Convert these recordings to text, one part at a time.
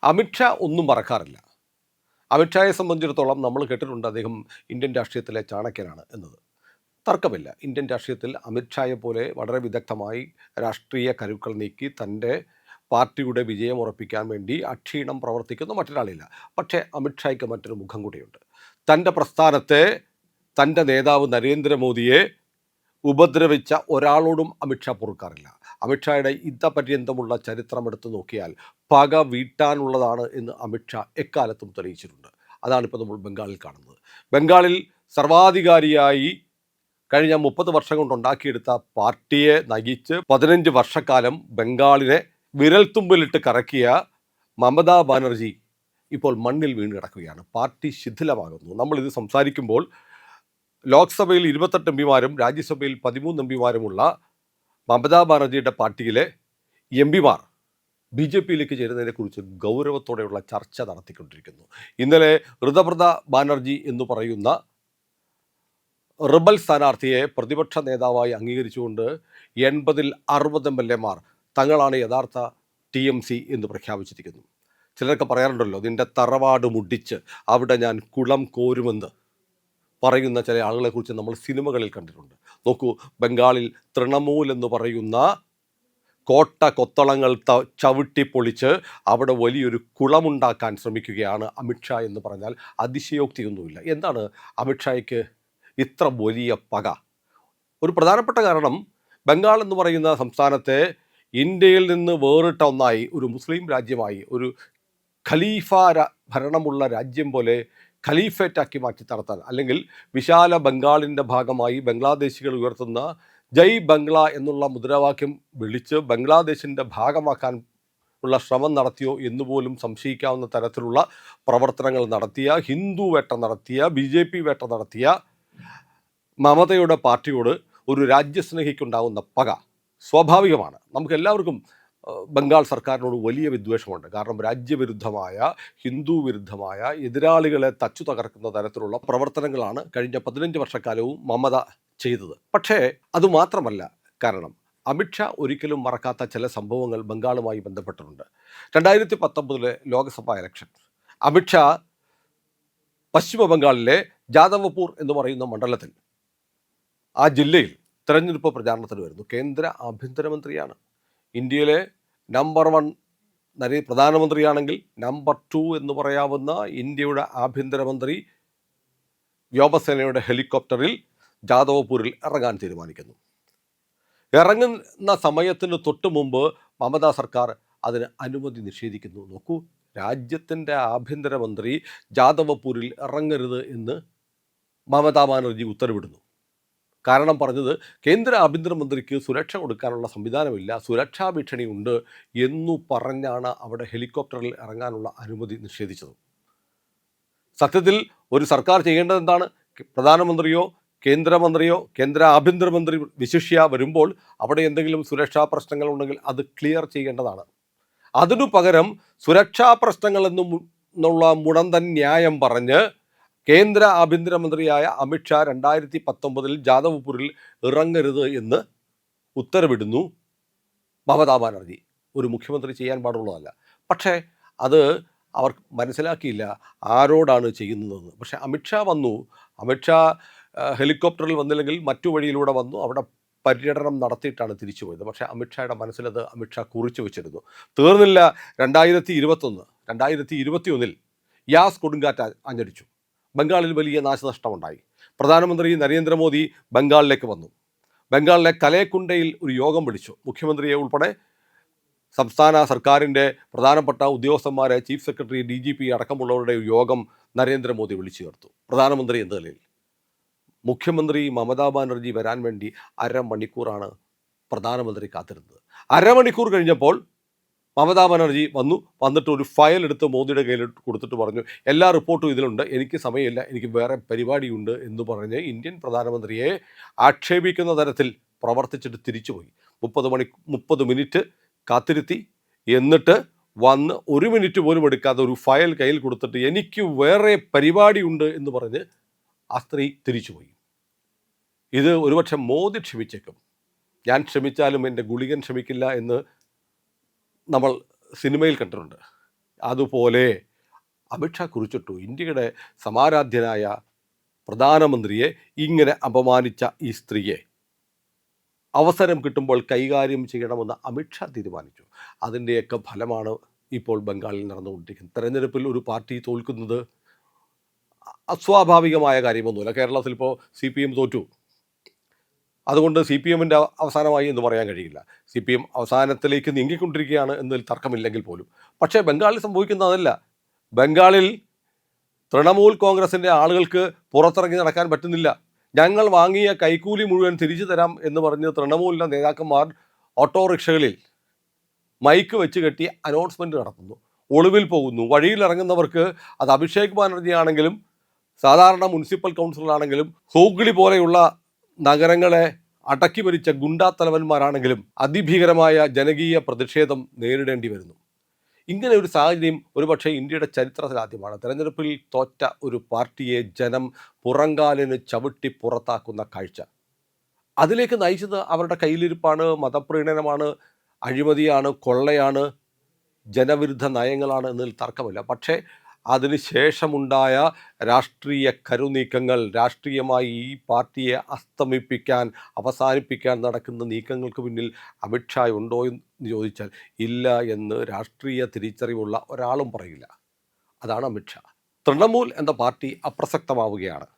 അമിത്ഷാ ഒന്നും മറക്കാറില്ല. അമിത്ഷായെ സംബന്ധിച്ചിടത്തോളം നമ്മൾ കേട്ടിട്ടുണ്ട് അദ്ദേഹം ഇന്ത്യൻ രാഷ്ട്രീയത്തിലെ ചാണക്യനാണ് എന്നത്. തർക്കമില്ല. ഇന്ത്യൻ രാഷ്ട്രീയത്തിൽ അമിത്ഷായെ പോലെ വളരെ വിദഗ്ധമായി രാഷ്ട്രീയ കരുക്കൾ നീക്കി തൻ്റെ പാർട്ടിയുടെ വിജയം ഉറപ്പിക്കാൻ വേണ്ടി അക്ഷീണം പ്രവർത്തിക്കുന്ന മറ്റൊരാളില്ല. പക്ഷേ അമിത്ഷായ്ക്ക് മറ്റൊരു മുഖം കൂടിയുണ്ട്. തൻ്റെ പ്രസ്ഥാനത്തെ, തൻ്റെ നേതാവ് നരേന്ദ്രമോദിയെ ഉപദ്രവിച്ച ഒരാളോടും അമിത്ഷാ പൊറുക്കാറില്ല. അമിത്ഷായുടെ ഇതപര്യന്തമുള്ള ചരിത്രം എടുത്തു നോക്കിയാൽ പക വീട്ടാനുള്ളതാണ് എന്ന് അമിത്ഷാ എക്കാലത്തും തെളിയിച്ചിട്ടുണ്ട്. അതാണിപ്പോൾ നമ്മൾ ബംഗാളിൽ കാണുന്നത്. ബംഗാളിൽ സർവാധികാരിയായി കഴിഞ്ഞ 30 വർഷം കൊണ്ടുണ്ടാക്കിയെടുത്ത പാർട്ടിയെ നയിച്ച് 15 വർഷക്കാലം ബംഗാളിനെ വിരൽത്തുമ്പിലിട്ട് കറക്കിയ മമതാ ബാനർജി ഇപ്പോൾ മണ്ണിൽ വീണ് കിടക്കുകയാണ്. പാർട്ടി ശിഥിലമാകുന്നു. നമ്മളിത് സംസാരിക്കുമ്പോൾ ലോക്സഭയിൽ 28 എംപിമാരും രാജ്യസഭയിൽ 13 എംപിമാരുമുള്ള മമതാ ബാനർജിയുടെ പാർട്ടിയിലെ എംപിമാർ BJPയിലേക്ക് ചേരുന്നതിനെക്കുറിച്ച് ഗൗരവത്തോടെയുള്ള ചർച്ച നടത്തിക്കൊണ്ടിരിക്കുന്നു. ഇന്നലെ ഋതപ്രത ബാനർജി എന്ന് പറയുന്ന റിബൽ സ്ഥാനാർത്ഥിയെ പ്രതിപക്ഷ നേതാവായി അംഗീകരിച്ചുകൊണ്ട് 80-ൽ 60 MLAമാർ തങ്ങളാണ് യഥാർത്ഥ TMC എന്ന് പ്രഖ്യാപിച്ചിരിക്കുന്നു. ചിലരൊക്കെ പറയാറുണ്ടല്ലോ, നിന്റെ തറവാട് മുടിച്ച് അവിടെ ഞാൻ കുളം കോരുമെന്ന് പറയുന്ന ചില ആളുകളെക്കുറിച്ച് നമ്മൾ സിനിമകളിൽ കണ്ടിട്ടുണ്ട്. നോക്കൂ, ബംഗാളിൽ തൃണമൂൽ എന്ന് പറയുന്ന കോട്ട കൊത്തളങ്ങൾ ചവിട്ടിപ്പൊളിച്ച് അവിടെ വലിയൊരു കുളമുണ്ടാക്കാൻ ശ്രമിക്കുകയാണ് അമിത്ഷാ എന്ന് പറഞ്ഞാൽ അതിശയോക്തിയൊന്നുമില്ല. എന്താണ് അമിത്ഷായ്ക്ക് ഇത്ര വലിയ പക? ഒരു പ്രധാനപ്പെട്ട കാരണം, ബംഗാൾ എന്ന് പറയുന്ന സംസ്ഥാനത്തെ ഇന്ത്യയിൽ നിന്ന് വേറിട്ട ഒന്നായി, ഒരു മുസ്ലിം രാജ്യമായി, ഒരു ഖലീഫ ഭരണമുള്ള രാജ്യം പോലെ ഖലീഫേറ്റാക്കി മാറ്റി നടത്താൻ, അല്ലെങ്കിൽ വിശാല ബംഗാളിൻ്റെ ഭാഗമായി ബംഗ്ലാദേശികൾ ഉയർത്തുന്ന ജയ് ബംഗ്ല എന്നുള്ള മുദ്രാവാക്യം വിളിച്ച് ബംഗ്ലാദേശിൻ്റെ ഭാഗമാക്കാൻ ഉള്ള ശ്രമം നടത്തിയോ എന്നുപോലും സംശയിക്കാവുന്ന തരത്തിലുള്ള പ്രവർത്തനങ്ങൾ നടത്തിയ, ഹിന്ദു വേട്ട നടത്തിയ, BJP വേട്ട നടത്തിയ മമതയുടെ പാർട്ടിയോട് ഒരു രാജ്യസ്നേഹിക്കുണ്ടാകുന്ന പക സ്വാഭാവികമാണ്. നമുക്കെല്ലാവർക്കും ബംഗാൾ സർക്കാരിനോട് വലിയ വിദ്വേഷമുണ്ട്. കാരണം രാജ്യവിരുദ്ധമായ, ഹിന്ദു വിരുദ്ധമായ, എതിരാളികളെ തച്ചു തകർക്കുന്ന തരത്തിലുള്ള പ്രവർത്തനങ്ങളാണ് കഴിഞ്ഞ 15 വർഷക്കാലവും മമത ചെയ്തത്. പക്ഷേ അതുമാത്രമല്ല കാരണം. അമിത്ഷാ ഒരിക്കലും മറക്കാത്ത ചില സംഭവങ്ങൾ ബംഗാളുമായി ബന്ധപ്പെട്ടിട്ടുണ്ട്. 2019 ലോക്സഭാ ഇലക്ഷൻ, അമിത്ഷാ പശ്ചിമ ബംഗാളിലെ ജാദവപൂർ എന്ന് പറയുന്ന മണ്ഡലത്തിൽ, ആ ജില്ലയിൽ തെരഞ്ഞെടുപ്പ് പ്രചാരണത്തിന് വരുന്നു. കേന്ദ്ര ആഭ്യന്തരമന്ത്രിയാണ്. ഇന്ത്യയിലെ നമ്പർ 1 പ്രധാനമന്ത്രിയാണെങ്കിൽ നമ്പർ 2 എന്ന് പറയാവുന്ന ഇന്ത്യയുടെ ആഭ്യന്തരമന്ത്രി വ്യോമസേനയുടെ ഹെലികോപ്റ്ററിൽ ജാദവപൂരിൽ ഇറങ്ങാൻ തീരുമാനിക്കുന്നു. ഇറങ്ങുന്ന സമയത്തിന് തൊട്ട് മുമ്പ് മമതാ സർക്കാർ അതിന് അനുമതി നിഷേധിക്കുന്നു. നോക്കൂ, രാജ്യത്തിൻ്റെ ആഭ്യന്തരമന്ത്രി ജാദവപൂരിൽ ഇറങ്ങരുത് എന്ന് മമതാ ബാനർജി ഉത്തരവിടുന്നു. കാരണം പറഞ്ഞത്, കേന്ദ്ര ആഭ്യന്തരമന്ത്രിക്ക് സുരക്ഷ കൊടുക്കാനുള്ള സംവിധാനമില്ല, സുരക്ഷാ ഭീഷണിയുണ്ട് എന്നു പറഞ്ഞാണ് അവിടെ ഹെലികോപ്റ്ററിൽ ഇറങ്ങാനുള്ള അനുമതി നിഷേധിച്ചത്. സത്യത്തിൽ ഒരു സർക്കാർ ചെയ്യേണ്ടത് എന്താണ്? പ്രധാനമന്ത്രിയോ കേന്ദ്രമന്ത്രിയോ കേന്ദ്ര ആഭ്യന്തരമന്ത്രി വിശിഷ്യ വരുമ്പോൾ അവിടെ എന്തെങ്കിലും സുരക്ഷാ പ്രശ്നങ്ങൾ ഉണ്ടെങ്കിൽ അത് ക്ലിയർ ചെയ്യേണ്ടതാണ്. അതിനു പകരം സുരക്ഷാ പ്രശ്നങ്ങൾ എന്നുള്ള മുടന്തൻ ന്യായം പറഞ്ഞ് കേന്ദ്ര ആഭ്യന്തരമന്ത്രിയായ അമിത്ഷാ 2019 ജാദവ്പൂരിൽ ഇറങ്ങരുത് എന്ന് ഉത്തരവിടുന്നു മമതാ ബാനർജി. ഒരു മുഖ്യമന്ത്രി ചെയ്യാൻ പാടുള്ളതല്ല. പക്ഷേ അത് അവർ മനസ്സിലാക്കിയില്ല ആരോടാണ് ചെയ്യുന്നതെന്ന്. പക്ഷേ അമിത്ഷാ വന്നു. അമിത്ഷാ ഹെലികോപ്റ്ററിൽ വന്നില്ലെങ്കിൽ മറ്റു വഴിയിലൂടെ വന്നു. അവിടെ പര്യടനം നടത്തിയിട്ടാണ് തിരിച്ചു പോയത്. പക്ഷേ അമിത്ഷായുടെ മനസ്സിലത് അമിത്ഷാ കുറിച്ചു വെച്ചിരുന്നു. തീർന്നില്ല. 2021 യാസ് കൊടുങ്കാറ്റ് ആഞ്ഞടിച്ചു. ബംഗാളിൽ വലിയ നാശനഷ്ടമുണ്ടായി. പ്രധാനമന്ത്രി നരേന്ദ്രമോദി ബംഗാളിലേക്ക് വന്നു. ബംഗാളിലെ കലേക്കുണ്ടയിൽ ഒരു യോഗം വിളിച്ചു. മുഖ്യമന്ത്രിയെ ഉൾപ്പെടെ സംസ്ഥാന സർക്കാരിൻ്റെ പ്രധാനപ്പെട്ട ഉദ്യോഗസ്ഥന്മാരെ, ചീഫ് സെക്രട്ടറി, DGP അടക്കമുള്ളവരുടെ യോഗം നരേന്ദ്രമോദി വിളിച്ചു ചേർത്തു. പ്രധാനമന്ത്രി എന്ന നിലയിൽ മുഖ്യമന്ത്രി മമതാ ബാനർജി വരാൻ വേണ്ടി അരമണിക്കൂറാണ് പ്രധാനമന്ത്രി കാത്തിരുന്നത്. അരമണിക്കൂർ കഴിഞ്ഞപ്പോൾ മമതാ ബാനർജി വന്നിട്ട് ഒരു ഫയൽ എടുത്ത് മോദിയുടെ കയ്യിൽ കൊടുത്തിട്ട് പറഞ്ഞു, എല്ലാ റിപ്പോർട്ടും ഇതിലുണ്ട്, എനിക്ക് സമയമില്ല, എനിക്ക് വേറെ പരിപാടിയുണ്ട് എന്ന് പറഞ്ഞ് ഇന്ത്യൻ പ്രധാനമന്ത്രിയെ ആക്ഷേപിക്കുന്ന തരത്തിൽ പ്രവർത്തിച്ചിട്ട് തിരിച്ചുപോയി. 30 മിനിറ്റ് കാത്തിരുത്തി. എന്നിട്ട് വന്ന് 1 മിനിറ്റ് പോലും എടുക്കാതെ ഒരു ഫയൽ കയ്യിൽ കൊടുത്തിട്ട് എനിക്ക് വേറെ പരിപാടിയുണ്ട് എന്ന് പറഞ്ഞ് ആ സ്ത്രീ തിരിച്ചുപോയി. ഇത് ഒരുപക്ഷെ മോദി ക്ഷമിച്ചേക്കും. ഞാൻ ക്ഷമിച്ചാലും എൻ്റെ ഗുളികൻ ക്ഷമിക്കില്ല എന്ന് നമ്മൾ സിനിമയിൽ കണ്ടിട്ടുണ്ട്. അതുപോലെ അമിത്ഷാ കുറിച്ചിട്ടു, ഇന്ത്യയുടെ സമാരാധ്യനായ പ്രധാനമന്ത്രിയെ ഇങ്ങനെ അപമാനിച്ച ഈ സ്ത്രീയെ അവസരം കിട്ടുമ്പോൾ കൈകാര്യം ചെയ്യണമെന്ന് അമിത്ഷാ തീരുമാനിച്ചു. അതിൻ്റെയൊക്കെ ഫലമാണ് ഇപ്പോൾ ബംഗാളിൽ നടന്നുകൊണ്ടിരിക്കുന്നത്. തെരഞ്ഞെടുപ്പിൽ ഒരു പാർട്ടി തോൽക്കുന്നത് അസ്വാഭാവികമായ കാര്യമൊന്നുമില്ല. കേരളത്തിൽ ഇപ്പോൾ CPM തോറ്റു, അതുകൊണ്ട് CPMൻ്റെ അവസാനമായി എന്ന് പറയാൻ കഴിയില്ല. CPM അവസാനത്തിലേക്ക് നീങ്ങിക്കൊണ്ടിരിക്കുകയാണ് എന്നതിൽ തർക്കമില്ലെങ്കിൽ പോലും. പക്ഷേ ബംഗാളിൽ സംഭവിക്കുന്നത് അതല്ല. ബംഗാളിൽ തൃണമൂൽ കോൺഗ്രസിൻ്റെ ആളുകൾക്ക് പുറത്തിറങ്ങി നടക്കാൻ പറ്റുന്നില്ല. ഞങ്ങൾ വാങ്ങിയ കൈക്കൂലി മുഴുവൻ തിരിച്ചു തരാം എന്ന് പറഞ്ഞ് തൃണമൂലിൻ്റെ നേതാക്കന്മാർ ഓട്ടോറിക്ഷകളിൽ മൈക്ക് വെച്ച് കെട്ടി അനൗൺസ്മെൻറ്റ് നടത്തുന്നു, ഒളിവിൽ പോകുന്നു. വഴിയിലിറങ്ങുന്നവർക്ക് അത് അഭിഷേക് ബാനർജി ആണെങ്കിലും സാധാരണ മുനിസിപ്പൽ കൗൺസിലറാണെങ്കിലും ഹൂഗ്ലി പോലെയുള്ള നഗരങ്ങളെ അടക്കി ഭരിച്ച ഗുണ്ടാ തലവന്മാരാണെങ്കിലും അതിഭീകരമായ ജനകീയ പ്രതിഷേധം നേരിടേണ്ടി വരുന്നു. ഇങ്ങനെ ഒരു സാഹചര്യം ഒരുപക്ഷെ ഇന്ത്യയുടെ ചരിത്രത്തിൽ ആദ്യമാണ്. തെരഞ്ഞെടുപ്പിൽ തോറ്റ ഒരു പാർട്ടിയെ ജനം പുറങ്കാലിന് ചവിട്ടി പുറത്താക്കുന്ന കാഴ്ച. അതിലേക്ക് നയിച്ചത് അവരുടെ കയ്യിലിരിപ്പാണ്, മതപ്രീണനമാണ്, അഴിമതിയാണ്, കൊള്ളയാണ്, ജനവിരുദ്ധ നയങ്ങളാണ് എന്നതിൽ തർക്കമില്ല. പക്ഷേ അതിനുശേഷമുണ്ടായ രാഷ്ട്രീയ കരുനീക്കങ്ങൾ, രാഷ്ട്രീയമായി ഈ പാർട്ടിയെ അസ്തമിപ്പിക്കാൻ, അവസാനിപ്പിക്കാൻ നടക്കുന്ന നീക്കങ്ങൾക്ക് പിന്നിൽ അമിത്ഷാ ഉണ്ടോ എന്ന് ചോദിച്ചാൽ ഇല്ല എന്ന് രാഷ്ട്രീയ തിരിച്ചറിവുള്ള ഒരാളും പറയില്ല. അതാണ് അമിത്ഷാ. തൃണമൂൽ എന്ന പാർട്ടി അപ്രസക്തമാവുകയാണ്.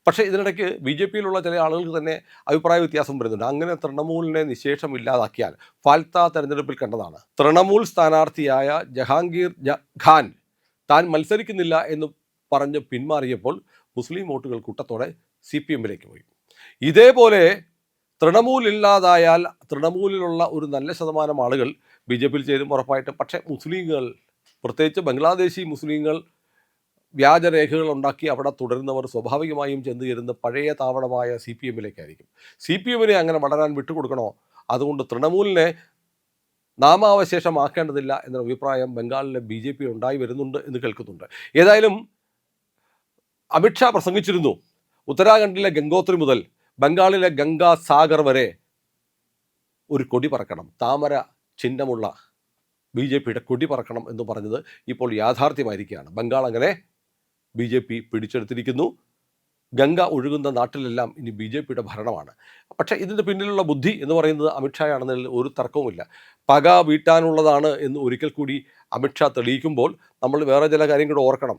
പക്ഷേ ഇതിനിടയ്ക്ക് BJPയിലുള്ള ചില ആളുകൾക്ക് തന്നെ അഭിപ്രായ വ്യത്യാസം വരുന്നുണ്ട്. അങ്ങനെ തൃണമൂലിനെ നിശേഷം ഇല്ലാതാക്കിയാൽ ഫാൽത്ത തെരഞ്ഞെടുപ്പിൽ കണ്ടതാണ്. തൃണമൂൽ സ്ഥാനാർത്ഥിയായ ജഹാംഗീർ ഖാൻ താൻ മത്സരിക്കുന്നില്ല എന്ന് പറഞ്ഞ് പിന്മാറിയപ്പോൾ മുസ്ലിം വോട്ടുകൾ കൂട്ടത്തോടെ CPMലേക്ക് പോയി. ഇതേപോലെ തൃണമൂൽ ഇല്ലാതായാൽ തൃണമൂലിലുള്ള ഒരു നല്ല ശതമാനം ആളുകൾ BJPയിൽ ചേരും ഉറപ്പായിട്ടും. പക്ഷേ മുസ്ലിങ്ങൾ, പ്രത്യേകിച്ച് ബംഗ്ലാദേശി മുസ്ലിങ്ങൾ വ്യാജരേഖകൾ ഉണ്ടാക്കി അവിടെ തുടരുന്നവർ സ്വാഭാവികമായും ചെന്ന് ചേരുന്ന പഴയ താവളമായ CPMലേക്കായിരിക്കും. CPMനെ അങ്ങനെ വളരാൻ വിട്ടുകൊടുക്കണോ? അതുകൊണ്ട് തൃണമൂലിനെ നാമാവശേഷമാക്കേണ്ടതില്ല എന്ന അഭിപ്രായം ബംഗാളിലെ BJP ഉണ്ടായി വരുന്നുണ്ട് എന്ന് കേൾക്കുന്നുണ്ട്. ഏതായാലും അമിത്ഷാ പ്രസംഗിച്ചിരുന്നു, ഉത്തരാഖണ്ഡിലെ ഗംഗോത്രി മുതൽ ബംഗാളിലെ ഗംഗാ സാഗർ വരെ ഒരു കൊടി പറക്കണം, താമര ചിഹ്നമുള്ള BJPയുടെ കൊടി പറക്കണം എന്ന് പറഞ്ഞത് ഇപ്പോൾ യാഥാർത്ഥ്യമായിരിക്കുകയാണ്. ബംഗാൾ അങ്ങനെ BJP പിടിച്ചെടുത്തിരിക്കുന്നു. ഗംഗ ഒഴുകുന്ന നാട്ടിലെല്ലാം ഇനി BJPയുടെ ഭരണമാണ്. പക്ഷേ ഇതിൻ്റെ പിന്നിലുള്ള ബുദ്ധി എന്ന് പറയുന്നത് അമിത്ഷായാണെന്നതിൽ ഒരു തർക്കവുമില്ല. പക വീട്ടാനുള്ളതാണ് എന്ന് ഒരിക്കൽ കൂടി അമിത്ഷാ തെളിയിക്കുമ്പോൾ നമ്മൾ വേറെ ചില കാര്യം കൂടെ ഓർക്കണം.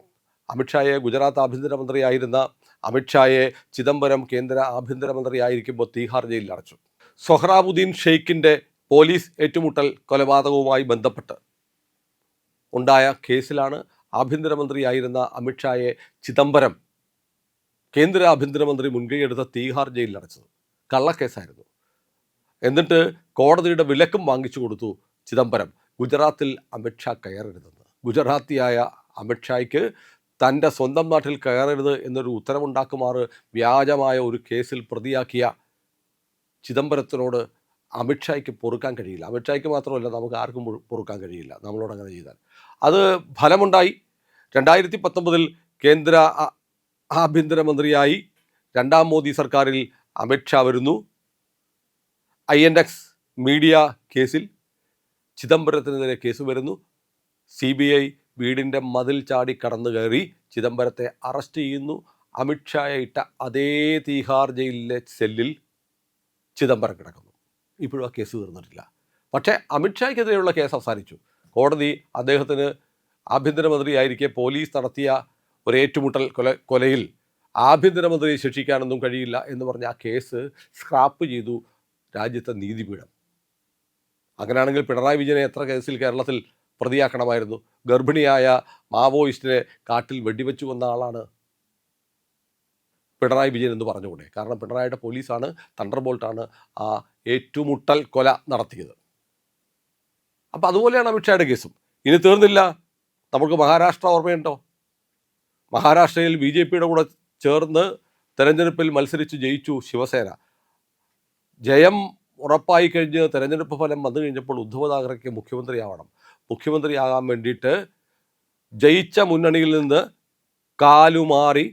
അമിത്ഷായെ ഗുജറാത്ത് ആഭ്യന്തരമന്ത്രിയായിരുന്ന അമിത്ഷായെ ചിദംബരം കേന്ദ്ര ആഭ്യന്തരമന്ത്രിയായിരിക്കുമ്പോൾ തീഹാർ ജയിലിൽ അടച്ചു. സൊഹ്റാബുദ്ദീൻ ഷെയ്ഖിൻ്റെ പോലീസ് ഏറ്റുമുട്ടൽ കൊലപാതകവുമായി ബന്ധപ്പെട്ട് ഉണ്ടായ കേസിലാണ് ആഭ്യന്തരമന്ത്രിയായിരുന്ന അമിത്ഷായെ ചിദംബരം കേന്ദ്ര ആഭ്യന്തരമന്ത്രി മുൻകൈയെടുത്ത തീഹാർ ജയിലിൽ അടച്ചത്. കള്ളക്കേസായിരുന്നു. എന്നിട്ട് കോടതിയുടെ വിലക്കും വാങ്ങിച്ചു കൊടുത്തു ചിദംബരം. ഗുജറാത്തിൽ അമിത്ഷാ കയറരുതെന്ന്. ഗുജറാത്തിയായ അമിത്ഷായ്ക്ക് തൻ്റെ സ്വന്തം നാട്ടിൽ കയറരുത് എന്നൊരു ഉത്തരവുണ്ടാക്കുമാറ് വ്യാജമായ ഒരു കേസിൽ പ്രതിയാക്കിയ ചിദംബരത്തിനോട് അമിത്ഷായ്ക്ക് പൊറുക്കാൻ കഴിയില്ല. അമിത്ഷായ്ക്ക് മാത്രമല്ല, നമുക്ക് ആർക്കും പൊറുക്കാൻ കഴിയില്ല നമ്മളോട് അങ്ങനെ ചെയ്താൽ. അത് ഫലമുണ്ടായി. 2019 കേന്ദ്ര ആഭ്യന്തരമന്ത്രിയായി രണ്ടാം മോദി സർക്കാരിൽ അമിത്ഷാ വരുന്നു. INX മീഡിയ കേസിൽ ചിദംബരത്തിനെതിരെ കേസ് വരുന്നു. CBI വീടിൻ്റെ മതിൽ ചാടി കടന്നു കയറി ചിദംബരത്തെ അറസ്റ്റ് ചെയ്യുന്നു. അമിത്ഷായെ ഇട്ട അതേ തീഹാർ ജയിലിലെ സെല്ലിൽ ചിദംബരം കിടക്കുന്നു. ഇപ്പോഴും ആ കേസ് തീർന്നിട്ടില്ല. പക്ഷേ അമിത്ഷായ്ക്കെതിരെയുള്ള കേസ് അവസാനിച്ചു. കോടതി അദ്ദേഹത്തിന് ആഭ്യന്തരമന്ത്രിയായിരിക്കെ പോലീസ് നടത്തിയ ഒരു ഏറ്റുമുട്ടൽ കൊലയിൽ ആഭ്യന്തരമന്ത്രിയെ ശിക്ഷിക്കാനൊന്നും കഴിയില്ല എന്ന് പറഞ്ഞ് ആ കേസ് സ്ക്രാപ്പ് ചെയ്തു രാജ്യത്തെ നീതിപീഠം. അങ്ങനെയാണെങ്കിൽ പിണറായി വിജയനെ എത്ര കേസിൽ കേരളത്തിൽ പ്രതിയാക്കണമായിരുന്നു? ഗർഭിണിയായ മാവോയിസ്റ്റിനെ കാട്ടിൽ വെടിവെച്ചു കൊന്ന ആളാണ് പിണറായി വിജയൻ എന്ന് പറഞ്ഞുകൂടെ? കാരണം പിണറായിയുടെ പോലീസാണ്, തണ്ടർബോൾട്ടാണ് ആ ഏറ്റുമുട്ടൽ കൊല നടത്തിയത്. അപ്പം അതുപോലെയാണ് അമിത്ഷായുടെ കേസും. ഇനി തീർന്നില്ല. നമുക്ക് മഹാരാഷ്ട്ര ഓർമ്മയുണ്ടോ? മഹാരാഷ്ട്രയിൽ BJPയുടെ കൂടെ ചേർന്ന് തെരഞ്ഞെടുപ്പിൽ മത്സരിച്ച് ജയിച്ചു ശിവസേന. ജയം ഉറപ്പായി കഴിഞ്ഞ് തെരഞ്ഞെടുപ്പ് ഫലം വന്നു കഴിഞ്ഞപ്പോൾ ഉദ്ധവ് താക്കറെക്ക് മുഖ്യമന്ത്രിയാവണം. മുഖ്യമന്ത്രിയാകാൻ വേണ്ടിയിട്ട് ജയിച്ച മുന്നണിയിൽ നിന്ന് കാലുമാറി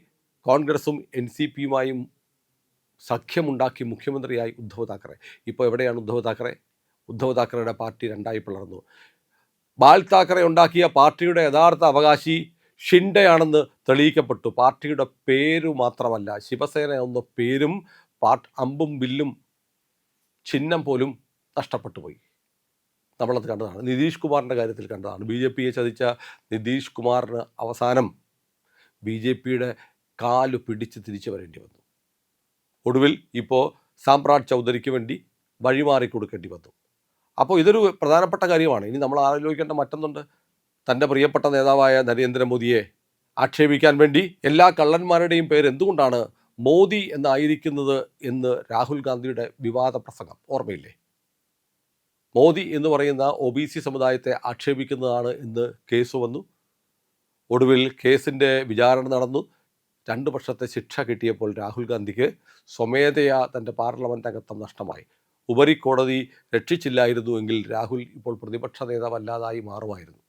കോൺഗ്രസും NCPയുമായും സഖ്യമുണ്ടാക്കി മുഖ്യമന്ത്രിയായി ഉദ്ധവ് താക്കറെ. ഇപ്പോൾ എവിടെയാണ് ഉദ്ധവ് താക്കറെ? ഉദ്ധവ് താക്കറയുടെ പാർട്ടി രണ്ടായി പിളർന്നു. ബാൽ താക്കറെ ഉണ്ടാക്കിയ പാർട്ടിയുടെ യഥാർത്ഥ അവകാശി ഷിൻഡെയാണെന്ന് തെളിയിക്കപ്പെട്ടു. പാർട്ടിയുടെ പേരു മാത്രമല്ല, ശിവസേന എന്ന പേരും അമ്പും വില്ലും ചിഹ്നം പോലും നഷ്ടപ്പെട്ടു പോയി. നമ്മളത് കണ്ടതാണ്. നിതീഷ് കുമാറിൻ്റെ കാര്യത്തിൽ കണ്ടതാണ്. BJPയെ ചതിച്ച നിതീഷ് കുമാറിന് അവസാനം BJPയുടെ കാല് പിടിച്ച് തിരിച്ചു വരേണ്ടി വന്നു. ഒടുവിൽ ഇപ്പോൾ സാമ്രാട്ട് ചൗധരിക്ക് വേണ്ടി വഴിമാറി കൊടുക്കേണ്ടി വന്നു. അപ്പോൾ ഇതൊരു പ്രധാനപ്പെട്ട കാര്യമാണ്. ഇനി നമ്മൾ ആലോചിക്കേണ്ട മറ്റൊന്നുണ്ട്. തൻ്റെ പ്രിയപ്പെട്ട നേതാവായ നരേന്ദ്രമോദിയെ ആക്ഷേപിക്കാൻ വേണ്ടി എല്ലാ കള്ളന്മാരുടെയും പേര് എന്തുകൊണ്ടാണ് മോദി എന്നായിരിക്കുന്നത് എന്ന് രാഹുൽ ഗാന്ധിയുടെ വിവാദ പ്രസംഗം ഓർമ്മയില്ലേ? മോദി എന്ന് പറയുന്ന OBC സമുദായത്തെ ആക്ഷേപിക്കുന്നതാണ് എന്ന് കേസ് വന്നു. ഒടുവിൽ കേസിൻ്റെ വിചാരണ നടന്നു. 2 വർഷത്തെ ശിക്ഷ കിട്ടിയപ്പോൾ രാഹുൽ ഗാന്ധിക്ക് സ്വമേധയാ തൻ്റെ പാർലമെൻറ്റ് അംഗത്വം നഷ്ടമായി. ഉപരിക്കോടതി രക്ഷിച്ചില്ലായിരുന്നു എങ്കിൽ രാഹുൽ ഇപ്പോൾ പ്രതിപക്ഷ നേതാവല്ലാതായി മാറുമായിരുന്നു.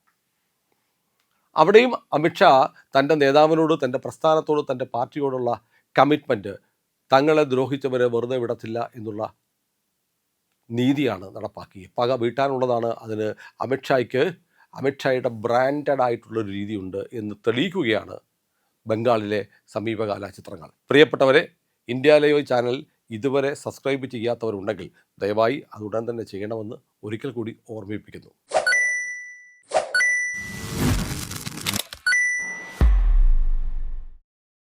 അവിടെയും അമിത്ഷാ തൻ്റെ നേതാവിനോട്, തൻ്റെ പ്രസ്ഥാനത്തോട്, തൻ്റെ പാർട്ടിയോടുള്ള കമ്മിറ്റ്മെൻറ്റ്, തങ്ങളെ ദ്രോഹിച്ചവരെ വെറുതെ വിടത്തില്ല എന്നുള്ള നീതിയാണ് നടപ്പാക്കിയത്. പക വീട്ടാനുള്ളതാണ്. അതിന് അമിത്ഷായുടെ ബ്രാൻഡഡ് ആയിട്ടുള്ളൊരു രീതിയുണ്ട് എന്ന് തെളിയിക്കുകയാണ് ബംഗാളിലെ സമീപകാല ചിത്രങ്ങൾ. പ്രിയപ്പെട്ടവരെ, ഇന്ത്യ ലൈവ് ചാനൽ ഇതുവരെ സബ്സ്ക്രൈബ് ചെയ്യാത്തവരുണ്ടെങ്കിൽ ദയവായി അത് ഉടൻ തന്നെ ചെയ്യണമെന്ന് ഒരിക്കൽ കൂടി ഓർമ്മിപ്പിക്കുന്നു.